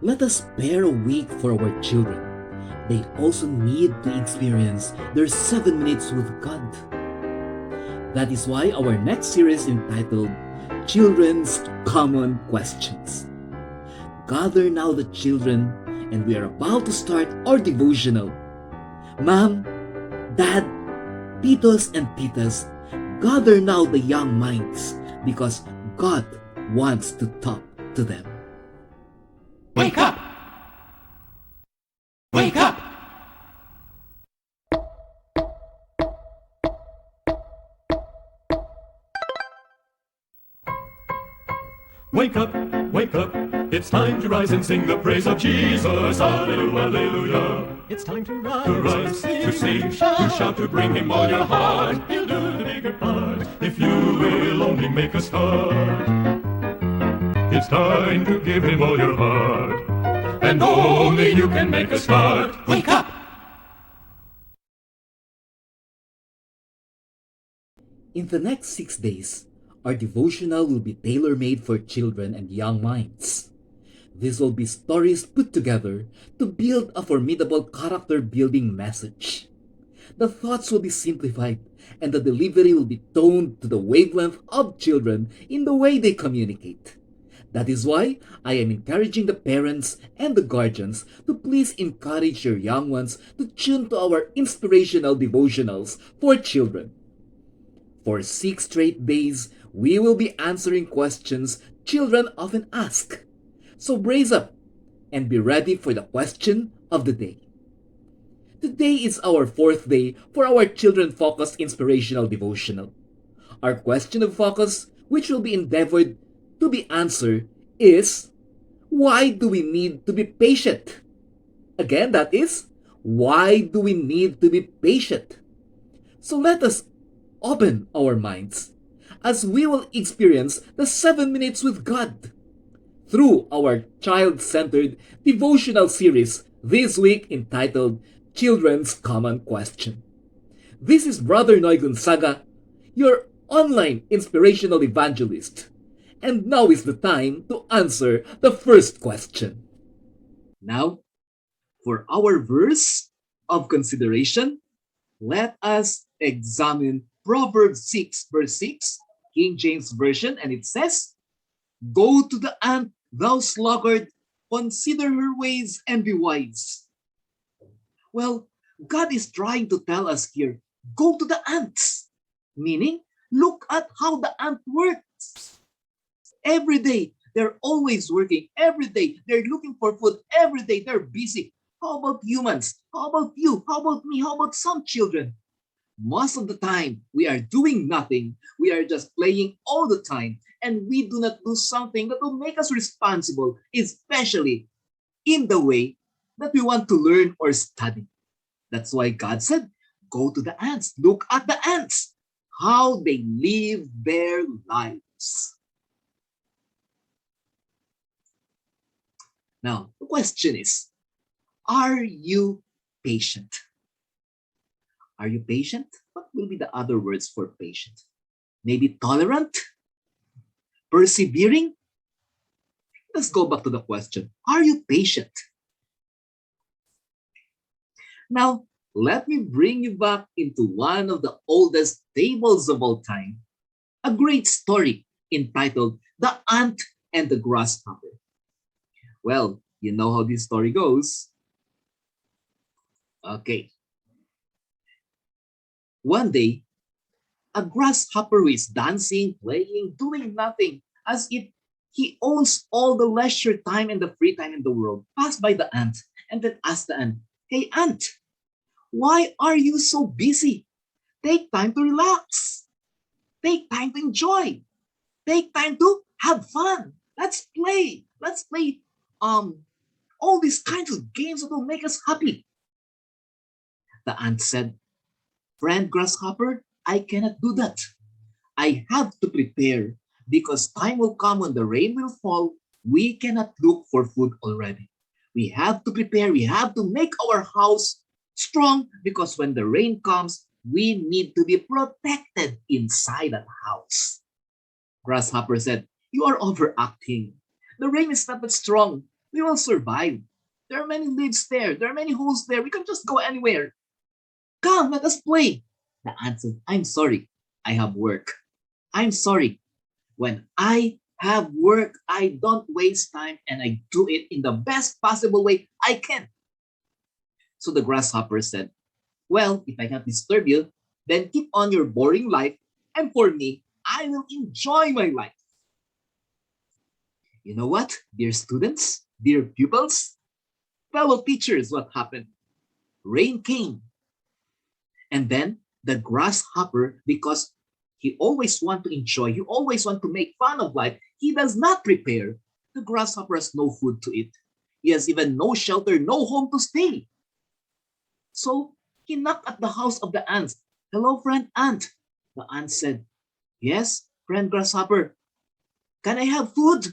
Let us spare a week for our children. They also need to experience their 7 minutes with God. That is why our next series entitled Children's Common Questions. Gather now the children, and we are about to start our devotional. Mom, Dad, Titos and Titas, gather now the young minds because God wants to talk to them. Wake up! Wake up! Wake up, wake up, it's time to rise and sing the praise of Jesus. Hallelujah, hallelujah. It's time to rise, to sing, to shout, to bring him all your heart. He'll do the bigger part, if you will only make a start. It's time to give him all your heart, and only you can make a start. Wake up! In the next 6 days, our devotional will be tailor-made for children and young minds. These will be stories put together to build a formidable character-building message. The thoughts will be simplified and the delivery will be toned to the wavelength of children in the way they communicate. That is why I am encouraging the parents and the guardians to please encourage your young ones to tune to our inspirational devotionals for children. For 6 straight days, we will be answering questions children often ask. So brace up and be ready for the question of the day. Today is our 4th day for our children-focused inspirational devotional. Our question of focus, which will be endeavored to be answered, is, why do we need to be patient? Again, that is, why do we need to be patient? So let us open our minds as we will experience the 7 minutes with God through our child-centered devotional series this week entitled Children's Common Question. This is Brother Noy Gonzaga, your online inspirational evangelist. And now is the time to answer the first question. Now, for our verse of consideration, let us examine Proverbs 6 verse 6, King James Version, and it says, "Go to the ant, thou sluggard, consider her ways and be wise." Well, God is trying to tell us here, go to the ants, meaning look at how the ant works. Every day, they're always working. Every day, they're looking for food. Every day, they're busy. How about humans? How about you? How about me? How about some children? Most of the time, we are doing nothing. We are just playing all the time. And we do not do something that will make us responsible, especially in the way that we want to learn or study. That's why God said, go to the ants. Look at the ants, how they live their lives. Now, the question is, are you patient? Are you patient? What will be the other words for patient? Maybe tolerant? Persevering? Let's go back to the question. Are you patient? Now, let me bring you back into one of the oldest fables of all time, a great story entitled The Ant and the Grasshopper. Well, you know how this story goes. Okay. One day, a grasshopper who is dancing, playing, doing nothing, as if he owns all the leisure time and the free time in the world, passed by the ant and then asked the ant, "Hey ant, why are you so busy? Take time to relax. Take time to enjoy. Take time to have fun. Let's play. Let's play all these kinds of games that will make us happy." The ant said, "Friend Grasshopper, I cannot do that. I have to prepare because time will come when the rain will fall. We cannot look for food already. We have to prepare. We have to make our house strong because when the rain comes, we need to be protected inside that house." Grasshopper said, "You are overacting. The rain is not that strong. We will survive. There are many leaves there. There are many holes there. We can just go anywhere. Come, let us play. The ant said, I'm sorry. I have work. I'm sorry. When I have work, I don't waste time and I do it in the best possible way I can. So the grasshopper said, well, if I can't disturb you, then keep on your boring life. And for me, I will enjoy my life. You know what, dear students, dear pupils, fellow teachers, what happened? Rain came. And then the grasshopper, because he always want to enjoy, he always want to make fun of life, he does not prepare. The grasshopper has no food to eat. He has even no shelter, no home to stay. So he knocked at the house of the ants. Hello, friend ant. The ant said, yes, friend grasshopper. Can I have food?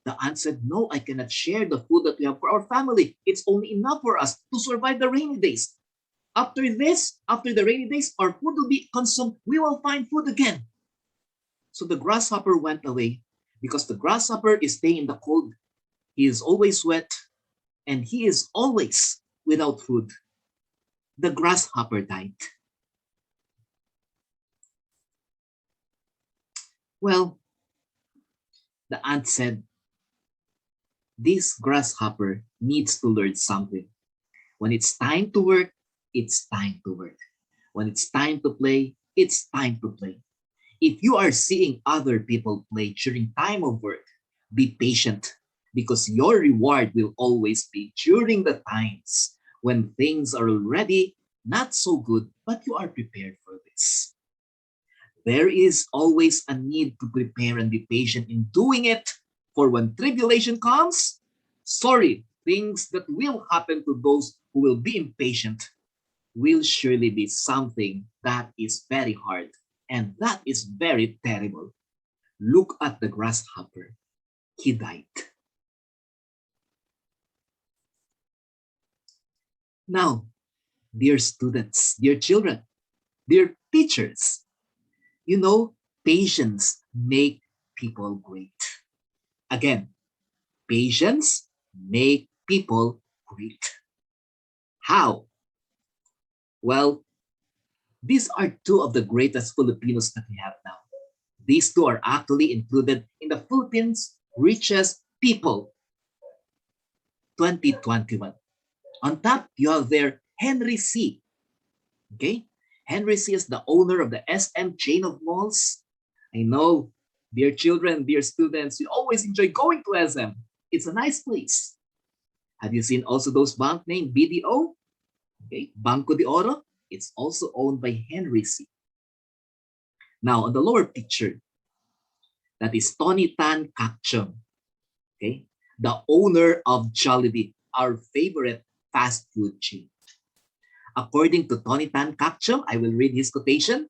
The ant said, no, I cannot share the food that we have for our family. It's only enough for us to survive the rainy days. After this, after the rainy days, our food will be consumed. We will find food again. So the grasshopper went away because the grasshopper is staying in the cold. He is always wet and he is always without food. The grasshopper died. Well, the ant said, this grasshopper needs to learn something. When it's time to work, it's time to work. When it's time to play, it's time to play. If you are seeing other people play during time of work, be patient because your reward will always be during the times when things are already not so good, but you are prepared for this. There is always a need to prepare and be patient in doing it, for when tribulation comes, sorry, things that will happen to those who will be impatient will surely be something that is very hard and that is very terrible. Look at the grasshopper. He died. Now, dear students, dear children, dear teachers, you know, patience make people great. Again, patience make people great. How? Well, these are two of the greatest Filipinos that we have now. These two are actually included in the Philippines' richest people 2021. On top, you have there Henry C. Okay? Henry C is the owner of the SM chain of malls. I know, dear children, dear students, you always enjoy going to SM. It's a nice place. Have you seen also those bank named BDO? Okay, Banco de Oro. It's also owned by Henry C. Now, on the lower picture, that is Tony Tan Kakchum, okay, the owner of Jollibee, our favorite fast food chain. According to Tony Tan Kakchum, I will read his quotation.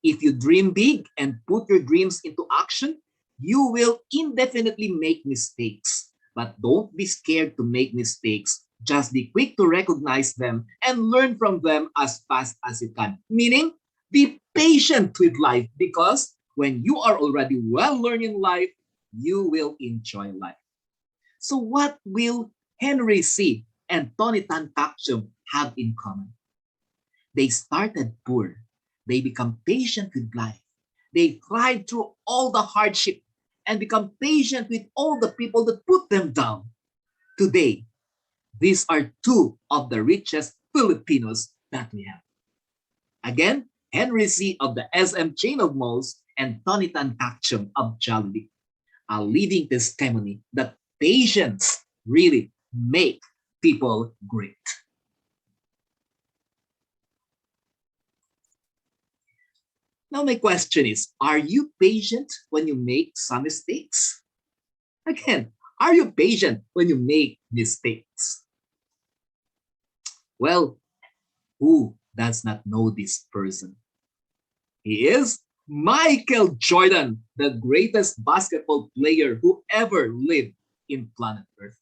If you dream big and put your dreams into action, you will indefinitely make mistakes. But don't be scared to make mistakes. Just be quick to recognize them and learn from them as fast as you can. Meaning, be patient with life because when you are already well learned in life, you will enjoy life. So what will Henry C. and Tony Tan Kakchum have in common? They started poor. They become patient with life. They thrived through all the hardship and become patient with all the people that put them down. Today, these are two of the richest Filipinos that we have. Again, Henry C. of the SM chain of malls and Tony Tan Kakchum of Jollibee, a living testimony that patience really make people great. Now my question is, are you patient when you make some mistakes? Again, are you patient when you make mistakes? Well, who does not know this person? He is Michael Jordan, the greatest basketball player who ever lived in planet Earth.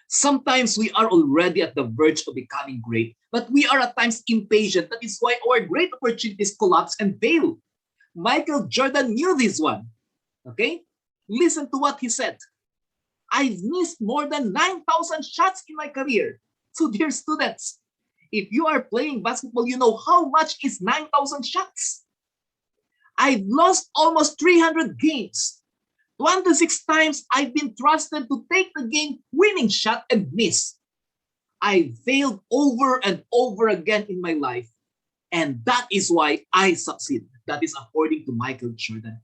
Sometimes we are already at the verge of becoming great, but we are at times impatient. That is why our great opportunities collapse and fail. Michael Jordan knew this one. Okay? Listen to what he said. I've missed more than 9,000 shots in my career. So dear students, if you are playing basketball, you know how much is 9,000 shots. I've lost almost 300 games. 26 times I've been trusted to take the game-winning shot and miss. I failed over and over again in my life. And that is why I succeed. That is according to Michael Jordan.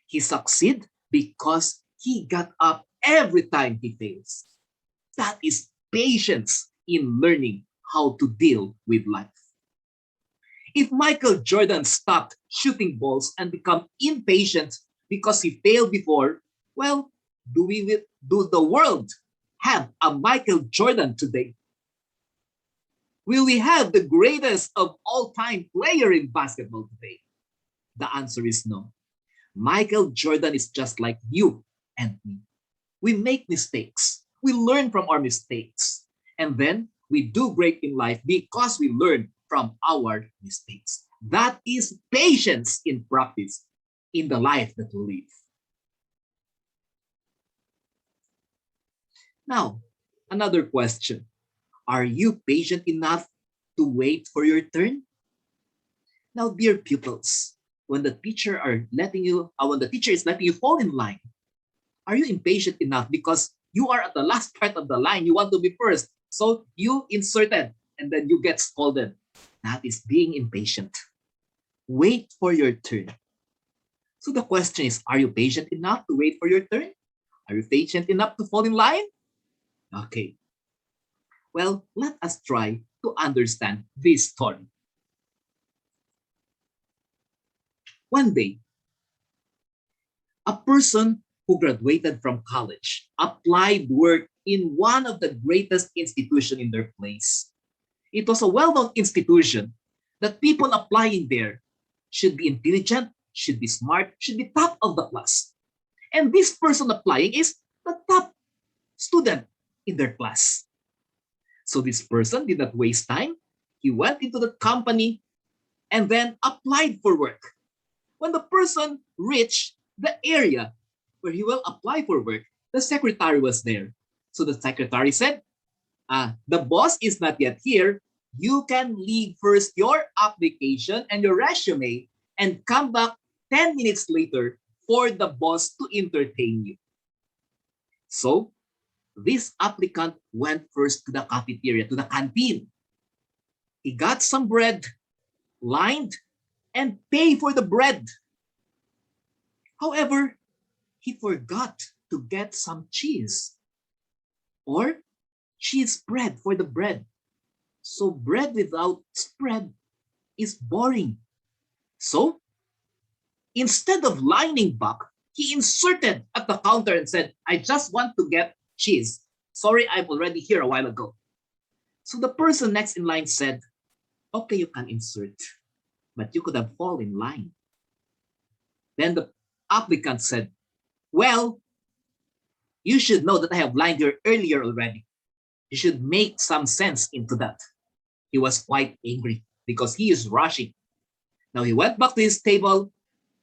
He succeed because he got up every time he fails. That is patience in learning how to deal with life. If Michael Jordan stopped shooting balls and become impatient because he failed before, well, do the world have a Michael Jordan today? Will we have the greatest of all time player in basketball today? The answer is no. Michael Jordan is just like you and me. We make mistakes. We learn from our mistakes. And then we do great in life because we learn from our mistakes. That is patience in practice in the life that we live. Now, another question. Are you patient enough to wait for your turn? Now, dear pupils, when the teacher is letting you fall in line, are you impatient enough because you are at the last part of the line, you want to be first, so you inserted and then you get scolded? That is being impatient. Wait for your turn. So the question is, are you patient enough to wait for your turn? Are you patient enough to fall in line? Okay. Well, let us try to understand this story. One day, a person who graduated from college applied work in one of the greatest institutions in their place. It was a well-known institution that people applying there should be intelligent, should be smart, should be top of the class. And this person applying is the top student in their class. So this person did not waste time. He went into the company and then applied for work. When the person reached the area where he will apply for work, the secretary was there. So the secretary said, the boss is not yet here. You can leave first your application and your resume and come back 10 minutes later for the boss to entertain you. So this applicant went first to the cafeteria, to the canteen. He got some bread, lined, and paid for the bread. However, he forgot to get some cheese or cheese spread for the bread. So bread without spread is boring. So instead of lining back, he inserted at the counter and said, I just want to get cheese. Sorry, I'm already here a while ago. So the person next in line said, okay, you can insert, but you could have fallen in line. Then the applicant said, well, you should know that I have lined here earlier already. You should make some sense into that. He was quite angry because he is rushing. Now he went back to his table,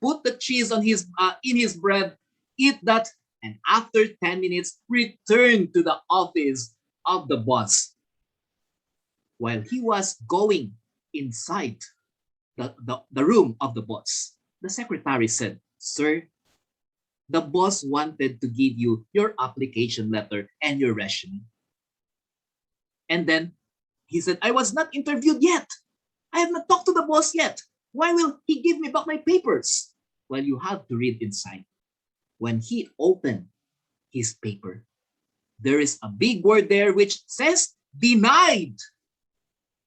put the cheese on in his bread, eat that, and after 10 minutes, returned to the office of the boss. While he was going inside the room of the boss, the secretary said, sir, the boss wanted to give you your application letter and your resume. And then he said, I was not interviewed yet. I have not talked to the boss yet. Why will he give me back my papers? Well, you have to read inside. When he opened his paper, there is a big word there which says denied.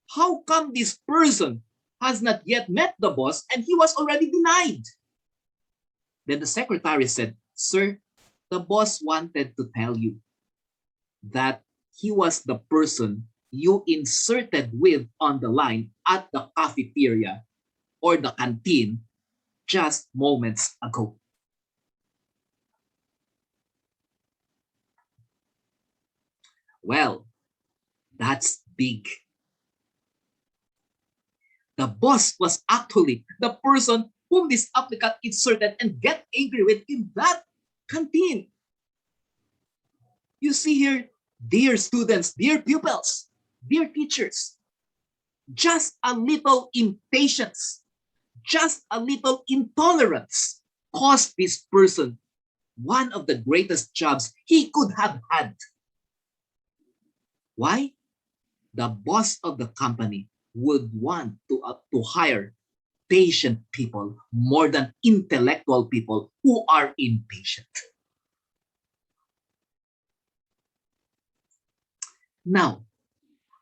How come this person has not yet met the boss and he was already denied? Then the secretary said, sir, the boss wanted to tell you that he was the person you inserted with on the line at the cafeteria or the canteen just moments ago. Well, that's big. The boss was actually the person whom this applicant inserted and get angry with in that canteen. You see here, dear students, dear pupils, dear teachers, just a little impatience, just a little intolerance cost this person one of the greatest jobs he could have had. Why? The boss of the company would want to hire patient people more than intellectual people who are impatient. Now,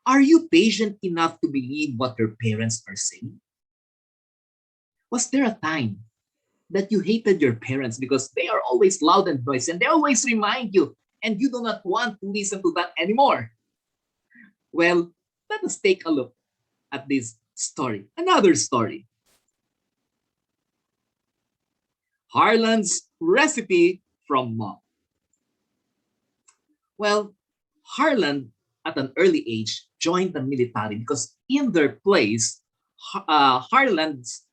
are you patient enough to believe what your parents are saying? Was there a time that you hated your parents because they are always loud and noisy and they always remind you and you do not want to listen to that anymore? Well, let us take a look at this story. Another story. Harland's recipe from mom. Well, Harland at an early age joined the military because in their place, Harland's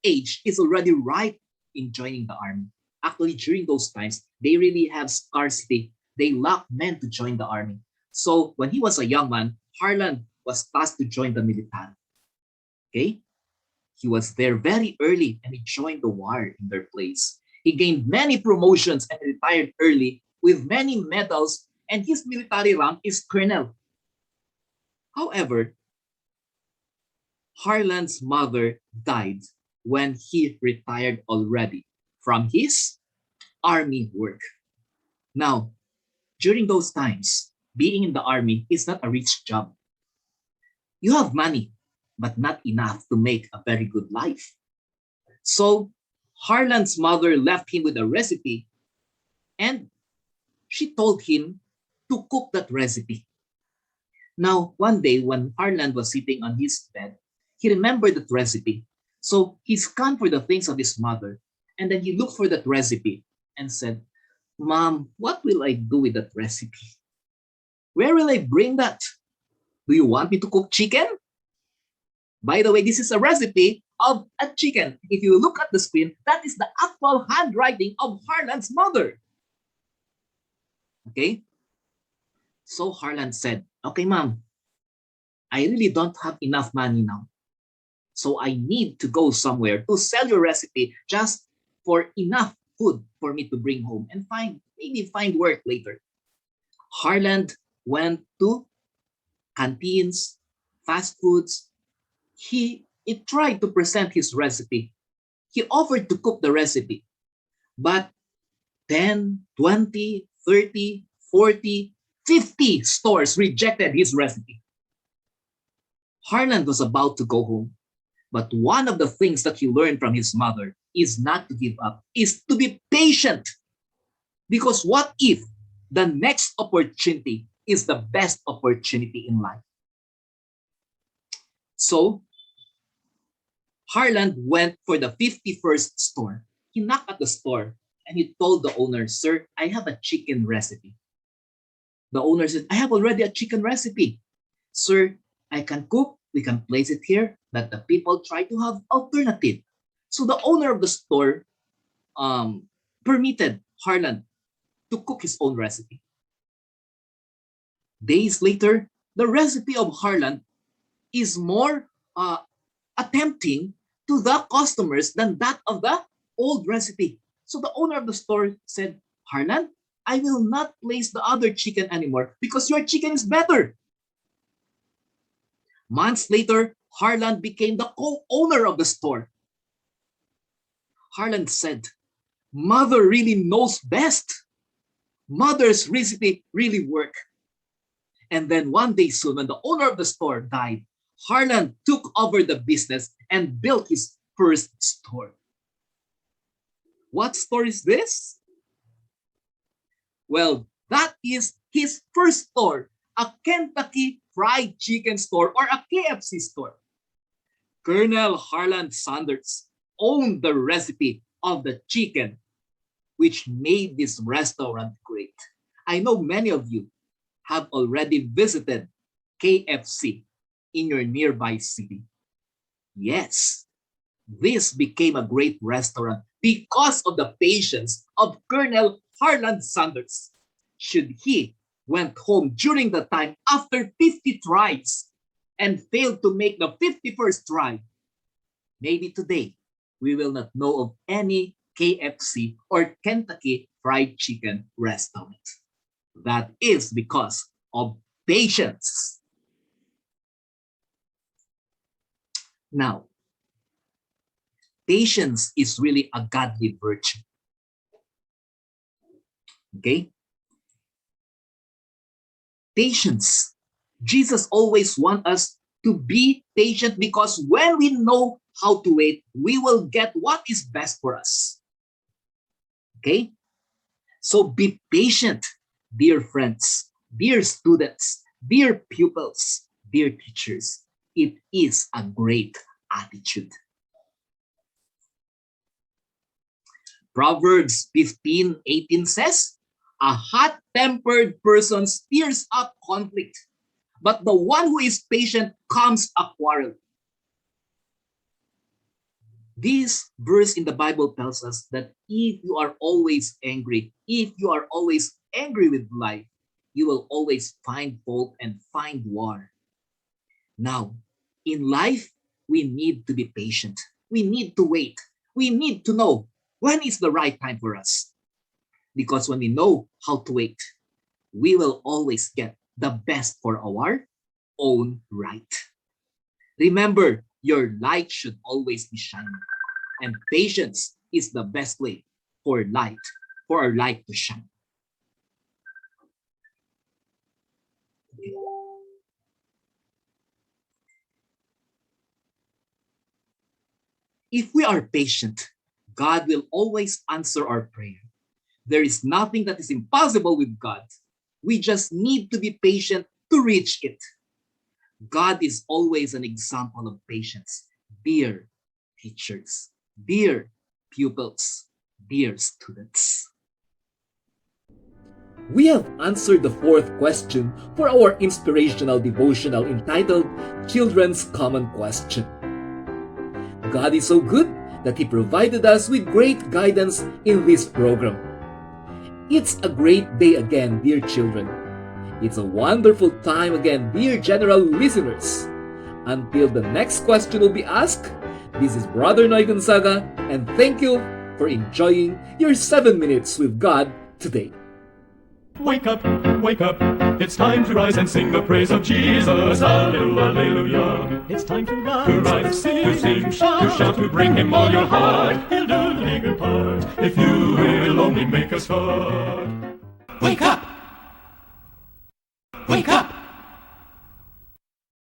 age is already ripe in joining the army. Actually, during those times, they really have scarcity. They lack men to join the army. So when he was a young man, Harland was tasked to join the military. Okay? He was there very early and he joined the war in their place. He gained many promotions and retired early with many medals, and his military rank is colonel. However, Harland's mother died when he retired already from his army work. Now, during those times, being in the army is not a rich job. You have money, but not enough to make a very good life. So, Harland's mother left him with a recipe and she told him to cook that recipe. Now, one day when Harland was sitting on his bed, he remembered that recipe. So he scanned for the things of his mother and then he looked for that recipe and said, "Mom, what will I do with that recipe? Where will I bring that? Do you want me to cook chicken?" By the way, this is a recipe of a chicken. If you look at the screen, that is the actual handwriting of Harland's mother. Okay? So Harland said, "Okay, mom, I really don't have enough money now. So I need to go somewhere to sell your recipe just for enough food for me to bring home and maybe find work later." Harland went to canteens, fast foods. He tried to present his recipe. He offered to cook the recipe, but 10, 20, 30, 40, 50 stores rejected his recipe. Harland was about to go home, but one of the things that he learned from his mother is not to give up, is to be patient. Because what if the next opportunity is the best opportunity in life? So, Harland went for the 51st store. He knocked at the store and he told the owner, "Sir, I have a chicken recipe." The owner said, "I have already a chicken recipe. Sir, I can cook, we can place it here, but the people try to have alternative." So the owner of the store permitted Harland to cook his own recipe. Days later, the recipe of Harland is more attempting to the customers than that of the old recipe. So the owner of the store said, "Harland, I will not place the other chicken anymore because your chicken is better." Months later, Harland became the co-owner of the store. Harland said, "Mother really knows best. Mother's recipe really work." And then one day soon, when the owner of the store died, Harland took over the business and built his first store. What store is this? Well, that is his first store, a Kentucky Fried Chicken store or a KFC store. Colonel Harland Sanders owned the recipe of the chicken, which made this restaurant great. I know many of you have already visited KFC in your nearby city. Yes, this became a great restaurant because of the patience of Colonel Harland Sanders. should he went home during the time after 50 tries and failed to make the 51st try, maybe today we will not know of any KFC or Kentucky Fried Chicken restaurant. That is because of patience. Now, patience is really a godly virtue. Okay? Patience. Jesus always wants us to be patient because when we know how to wait, we will get what is best for us. Okay? So be patient, dear friends, dear students, dear pupils, dear teachers. It is a great attitude. Proverbs 15:18 says, a hot-tempered person stirs up conflict, but the one who is patient calms a quarrel. This verse in the Bible tells us that if you are always angry, if you are always angry with life, you will always find fault and find war. Now, in life, we need to be patient. We need to wait. We need to know when is the right time for us. Because when we know how to wait, we will always get the best for our own right. Remember, your light should always be shining. And patience is the best way for our light to shine. If we are patient, God will always answer our prayer. There is nothing that is impossible with God. We just need to be patient to reach it. God is always an example of patience. Dear teachers, dear pupils, dear students. We have answered the fourth question for our inspirational devotional entitled Children's Common Question. God is so good that He provided us with great guidance in this program. It's a great day again, dear children. It's a wonderful time again, dear general listeners. Until the next question will be asked, this is Brother Noy Gonzaga, and thank you for enjoying your 7 minutes with God today. Wake up, it's time to rise and sing the praise of Jesus. Hallelujah, hallelujah. It's time to rise, to sing, shout, to bring Him all your heart. He'll do the bigger part if you will only make a start. Wake up! Wake up!